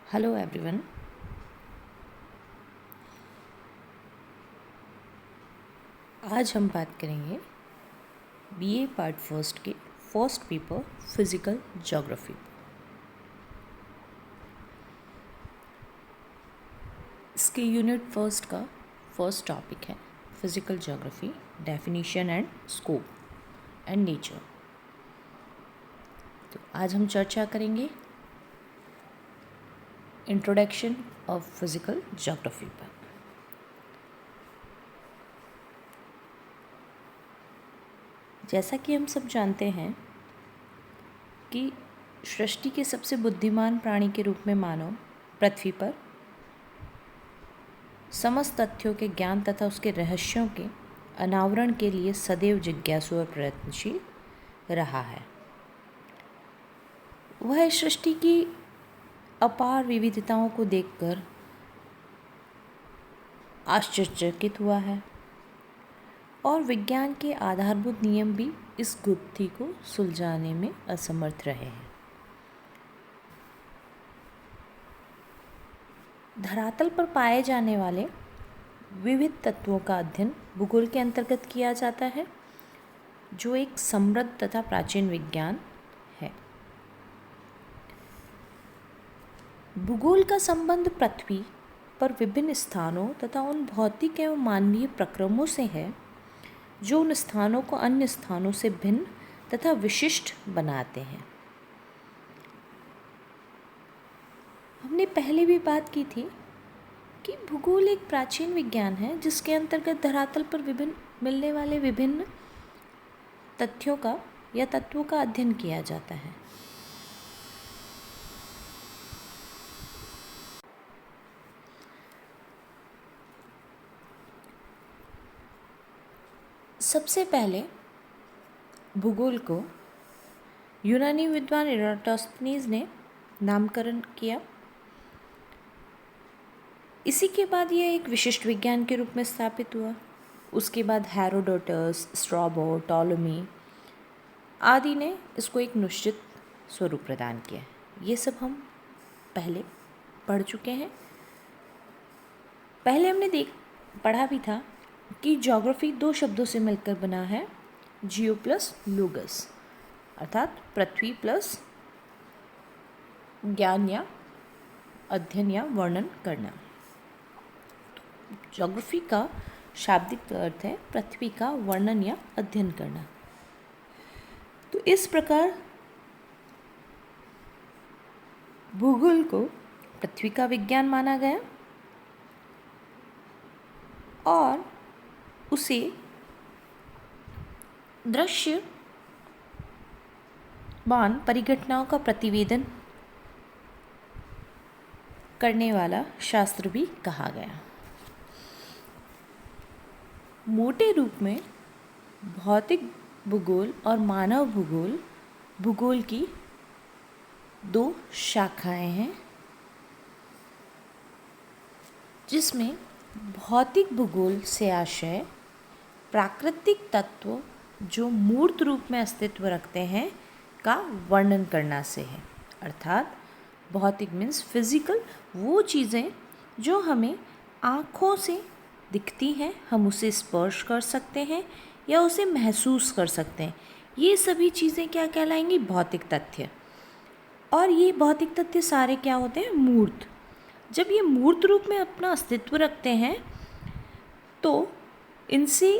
Hello everyone. आज हम बात करेंगे बीए पार्ट फर्स्ट के फर्स्ट पेपर फिज़िकल ज्योग्राफी। इसके यूनिट फर्स्ट का फर्स्ट टॉपिक है physical geography, definition and scope and nature. तो आज हम चर्चा करेंगे इंट्रोडक्शन ऑफ फिज़िकल ज्योग्राफी पर। जैसा कि हम सब जानते हैं कि सृष्टि के सबसे बुद्धिमान प्राणी के रूप में मानव पृथ्वी पर समस्त तथ्यों के ज्ञान तथा उसके रहस्यों के अनावरण के लिए सदैव जिज्ञासु और प्रयत्नशील रहा है। वह इस सृष्टि की अपार विविधताओं को देखकर आश्चर्यचकित हुआ है और विज्ञान के आधारभूत नियम भी इस गुत्थी को सुलझाने में असमर्थ रहे हैं। धरातल पर पाए जाने वाले विविध तत्वों का अध्ययन भूगोल के अंतर्गत किया जाता है, जो एक समृद्ध तथा प्राचीन विज्ञान है। भूगोल का संबंध पृथ्वी पर विभिन्न स्थानों तथा उन भौतिक एवं मानवीय प्रक्रमों से है जो उन स्थानों को अन्य स्थानों से भिन्न तथा विशिष्ट बनाते हैं। हमने पहले भी बात की थी कि भूगोल एक प्राचीन विज्ञान है जिसके अंतर्गत धरातल पर मिलने वाले विभिन्न तथ्यों का या तत्वों का अध्ययन किया जाता है। सबसे पहले भूगोल को यूनानी विद्वान इराटोस्थनीज ने नामकरण किया। इसी के बाद यह एक विशिष्ट विज्ञान के रूप में स्थापित हुआ। उसके बाद हेरोडोटस, स्ट्रैबो, टॉलेमी आदि ने इसको एक निश्चित स्वरूप प्रदान किया। ये सब हम पहले पढ़ चुके हैं। पहले हमने पढ़ा भी था कि ज्योग्राफी दो शब्दों से मिलकर बना है, जियो प्लस लोगस, अर्थात पृथ्वी प्लस ज्ञान या अध्ययन या वर्णन करना। ज्योग्राफी का शाब्दिक अर्थ है पृथ्वी का वर्णन या अध्ययन करना। तो इस प्रकार भूगोल को पृथ्वी का विज्ञान माना गया और उसे दृश्यमान परिघटनाओं का प्रतिवेदन करने वाला शास्त्र भी कहा गया। मोटे रूप में भौतिक भूगोल और मानव भूगोल की दो शाखाएं हैं, जिसमें भौतिक भूगोल से आशय प्राकृतिक तत्व जो मूर्त रूप में अस्तित्व रखते हैं का वर्णन करना से है। अर्थात भौतिक मीन्स फिजिकल, वो चीज़ें जो हमें आँखों से दिखती हैं, हम उसे स्पर्श कर सकते हैं या उसे महसूस कर सकते हैं। ये सभी चीज़ें क्या कहलाएंगी? भौतिक तथ्य। और ये भौतिक तथ्य सारे क्या होते हैं? मूर्त। जब ये मूर्त रूप में अपना अस्तित्व रखते हैं तो इनसे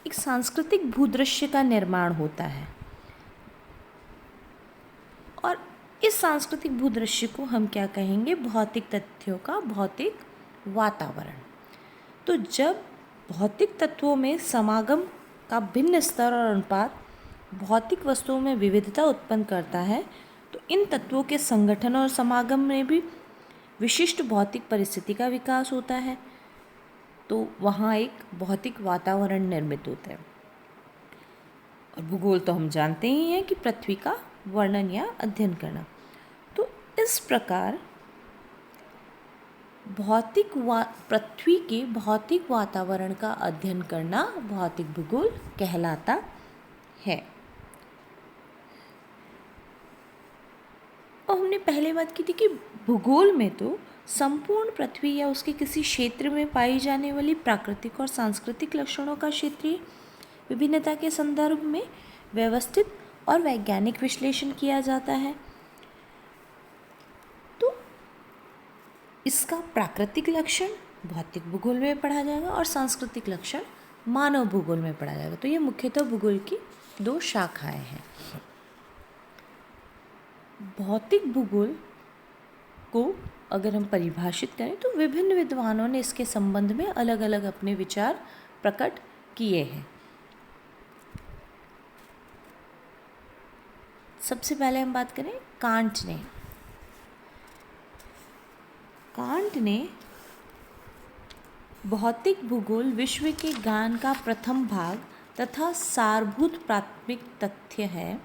एक सांस्कृतिक भूदृश्य का निर्माण होता है और इस सांस्कृतिक भूदृश्य को हम क्या कहेंगे? भौतिक तथ्यों का भौतिक वातावरण। तो जब भौतिक तत्वों में समागम का भिन्न स्तर और अनुपात भौतिक वस्तुओं में विविधता उत्पन्न करता है, तो इन तत्वों के संगठन और समागम में भी विशिष्ट भौतिक परिस्थिति का विकास होता है। तो वहाँ एक भौतिक वातावरण निर्मित होता है। और भूगोल तो हम जानते ही हैं कि पृथ्वी का वर्णन या अध्ययन करना। तो इस प्रकार पृथ्वी के भौतिक वातावरण का अध्ययन करना भौतिक भूगोल कहलाता है। और हमने पहले बात की थी कि भूगोल में तो संपूर्ण पृथ्वी या उसके किसी क्षेत्र में पाई जाने वाली प्राकृतिक और सांस्कृतिक लक्षणों का क्षेत्रीय विभिन्नता के संदर्भ में व्यवस्थित और वैज्ञानिक विश्लेषण किया जाता है। तो इसका प्राकृतिक लक्षण भौतिक भूगोल में पढ़ा जाएगा और सांस्कृतिक लक्षण मानव भूगोल में पढ़ा जाएगा। तो ये मुख्यतः भूगोल की दो शाखाएं हैं। भौतिक भूगोल को अगर हम परिभाषित करें तो विभिन्न विद्वानों ने इसके संबंध में अलग अलग अपने विचार प्रकट किए हैं। सबसे पहले हम बात करें कांट ने भौतिक भूगोल विश्व के ज्ञान का प्रथम भाग तथा सारभूत प्राथमिक तथ्य है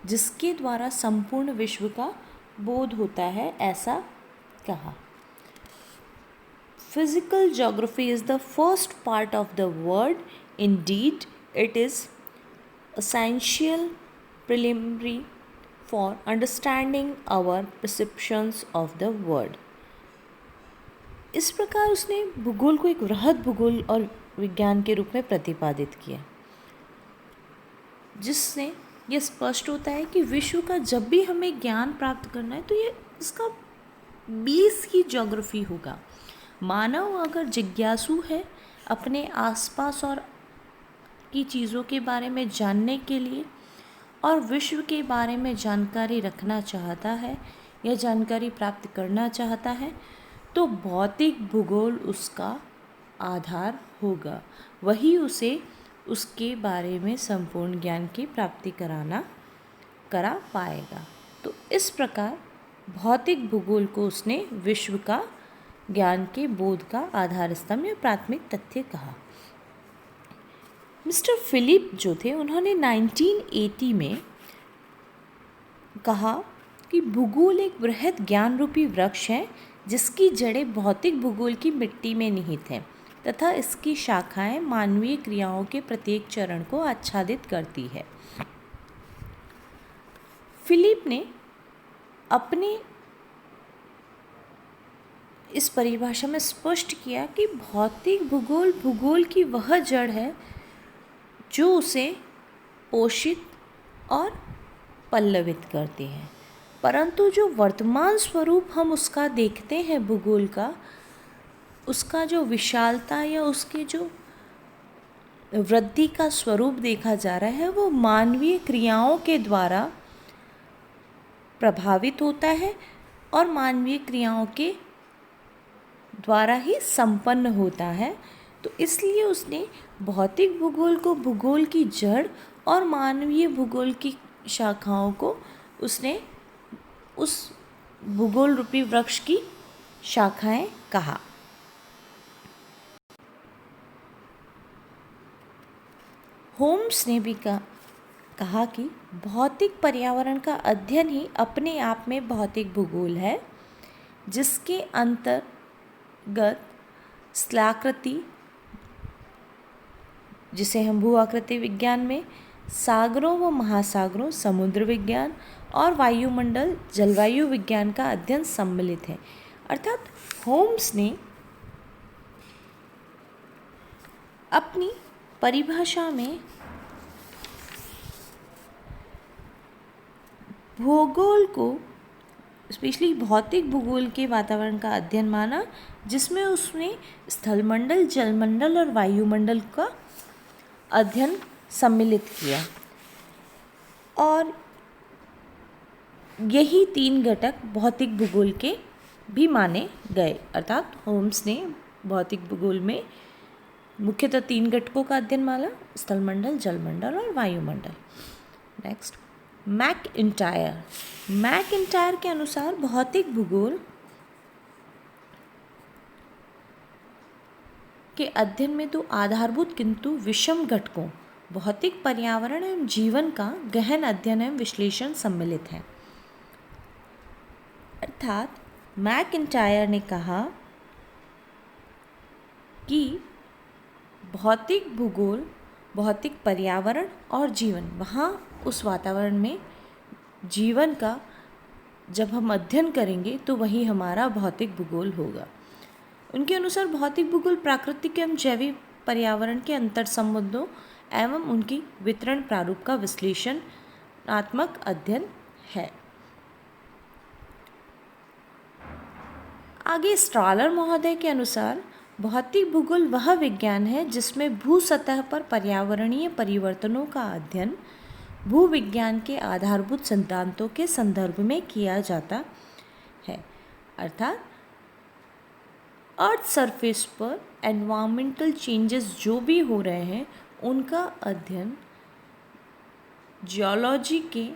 जिसके द्वारा संपूर्ण विश्व का बोध होता है, ऐसा कहा। Physical geography is the first part of the world. Indeed, it is essential preliminary for understanding our perceptions of the world. इस प्रकार उसने भूगोल को एक वृहद भूगोल और विज्ञान के रूप में प्रतिपादित किया, जिससे यह स्पष्ट होता है कि विश्व का जब भी हमें ज्ञान प्राप्त करना है तो ये इसका बेस ही ज्योग्राफी होगा। मानव अगर जिज्ञासु है अपने आसपास और की चीज़ों के बारे में जानने के लिए और विश्व के बारे में जानकारी रखना चाहता है या जानकारी प्राप्त करना चाहता है, तो भौतिक भूगोल उसका आधार होगा। वही उसे उसके बारे में संपूर्ण ज्ञान की प्राप्ति करा पाएगा। तो इस प्रकार भौतिक भूगोल को उसने विश्व का ज्ञान के बोध का आधार स्तंभ या प्राथमिक तथ्य कहा। मिस्टर फिलिप जो थे उन्होंने 1980 में कहा कि भूगोल एक वृहद ज्ञान रूपी वृक्ष है जिसकी जड़ें भौतिक भूगोल की मिट्टी में निहित हैं तथा इसकी शाखाएं मानवीय क्रियाओं के प्रत्येक चरण को आच्छादित करती है। फिलिप ने अपने इस परिभाषा में स्पष्ट किया कि भौतिक भूगोल भूगोल की वह जड़ है जो उसे पोषित और पल्लवित करती है, परंतु जो वर्तमान स्वरूप हम उसका देखते हैं भूगोल का, उसका जो विशालता या उसके जो वृद्धि का स्वरूप देखा जा रहा है वो मानवीय क्रियाओं के द्वारा प्रभावित होता है और मानवीय क्रियाओं के द्वारा ही संपन्न होता है। तो इसलिए उसने भौतिक भूगोल को भूगोल की जड़ और मानवीय भूगोल की शाखाओं को उसने उस भूगोल रूपी वृक्ष की शाखाएं कहा। होम्स ने भी कहा कि भौतिक पर्यावरण का अध्ययन ही अपने आप में भौतिक भूगोल है, जिसके अंतर्गत स्थलाकृति, जिसे हम भू आकृति विज्ञान में सागरों व महासागरों, समुद्र विज्ञान और वायुमंडल जलवायु विज्ञान का अध्ययन सम्मिलित है। अर्थात होम्स ने अपनी परिभाषा में भूगोल को स्पेशली भौतिक भूगोल के वातावरण का अध्ययन माना, जिसमें उसने स्थलमंडल, जलमंडल और वायुमंडल का अध्ययन सम्मिलित किया और यही 3 घटक भौतिक भूगोल के भी माने गए। अर्थात होम्स ने भौतिक भूगोल में मुख्यतः 3 घटकों का अध्ययन माना, स्थलमंडल, जलमंडल और वायुमंडल। नेक्स्ट, मैकइंटायर के अनुसार भौतिक भूगोल के अध्ययन में 2 आधारभूत किंतु विषम घटकों भौतिक पर्यावरण एवं जीवन का गहन अध्ययन एवं विश्लेषण सम्मिलित है। अर्थात मैकइंटायर ने कहा कि भौतिक भूगोल, भौतिक पर्यावरण और जीवन, वहाँ उस वातावरण में जीवन का जब हम अध्ययन करेंगे तो वही हमारा भौतिक भूगोल होगा। उनके अनुसार भौतिक भूगोल प्राकृतिक एवं जैविक पर्यावरण के अंतर संबंधों एवं उनकी वितरण प्रारूप का विश्लेषणात्मक अध्ययन है। आगे स्ट्रॉलर महोदय के अनुसार भौतिक भूगोल वह विज्ञान है जिसमें भू सतह पर पर्यावरणीय परिवर्तनों का अध्ययन भूविज्ञान के आधारभूत सिद्धांतों के संदर्भ में किया जाता है। अर्थात अर्थ सरफेस पर एनवायरमेंटल चेंजेस जो भी हो रहे हैं उनका अध्ययन जियोलॉजी के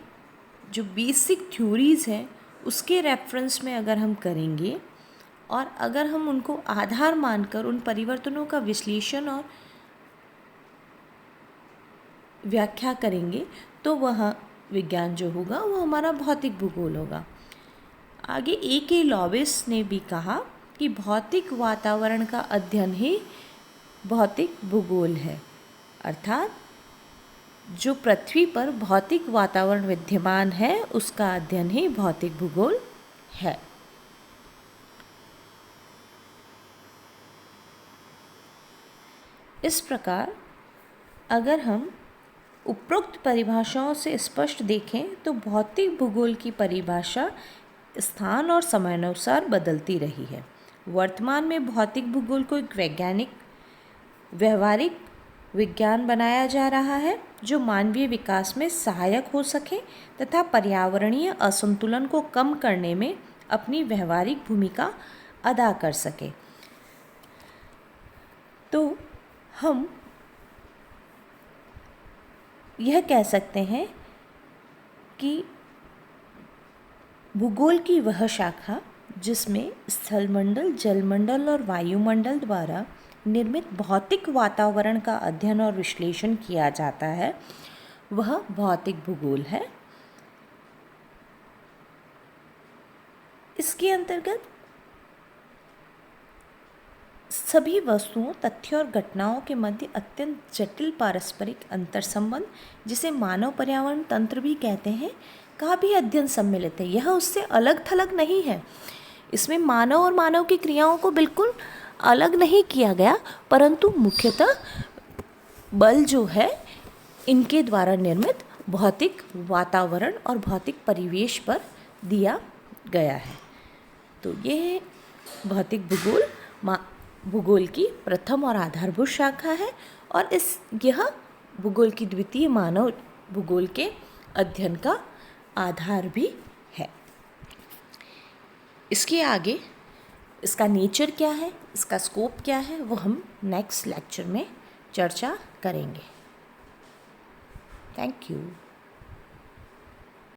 जो बेसिक थ्योरीज़ हैं उसके रेफरेंस में अगर हम करेंगे और अगर हम उनको आधार मानकर उन परिवर्तनों का विश्लेषण और व्याख्या करेंगे तो वह विज्ञान जो होगा वो हमारा भौतिक भूगोल होगा। आगे A.K. लॉविस ने भी कहा कि भौतिक वातावरण का अध्ययन ही भौतिक भूगोल है। अर्थात जो पृथ्वी पर भौतिक वातावरण विद्यमान है उसका अध्ययन ही भौतिक भूगोल है। इस प्रकार अगर हम उपरोक्त परिभाषाओं से स्पष्ट देखें तो भौतिक भूगोल की परिभाषा स्थान और समयानुसार बदलती रही है। वर्तमान में भौतिक भूगोल को एक वैज्ञानिक व्यवहारिक विज्ञान बनाया जा रहा है जो मानवीय विकास में सहायक हो सके तथा पर्यावरणीय असंतुलन को कम करने में अपनी व्यवहारिक भूमिका अदा कर सके। तो हम यह कह सकते हैं कि भूगोल की वह शाखा जिसमें स्थलमंडल, जलमंडल और वायुमंडल द्वारा निर्मित भौतिक वातावरण का अध्ययन और विश्लेषण किया जाता है वह भौतिक भूगोल है। इसके अंतर्गत सभी वस्तुओं, तथ्यों और घटनाओं के मध्य अत्यंत जटिल पारस्परिक अंतर संबंध जिसे मानव पर्यावरण तंत्र भी कहते हैं का भी अध्ययन सम्मिलित है। यह उससे अलग थलग नहीं है। इसमें मानव और मानव की क्रियाओं को बिल्कुल अलग नहीं किया गया, परंतु मुख्यतः बल जो है इनके द्वारा निर्मित भौतिक वातावरण और भौतिक परिवेश पर दिया गया है। तो ये भौतिक भूगोल की प्रथम और आधारभूत शाखा है और यह भूगोल की द्वितीय मानव भूगोल के अध्ययन का आधार भी है। इसके आगे इसका नेचर क्या है, इसका स्कोप क्या है, वो हम नेक्स्ट लेक्चर में चर्चा करेंगे। Thank you.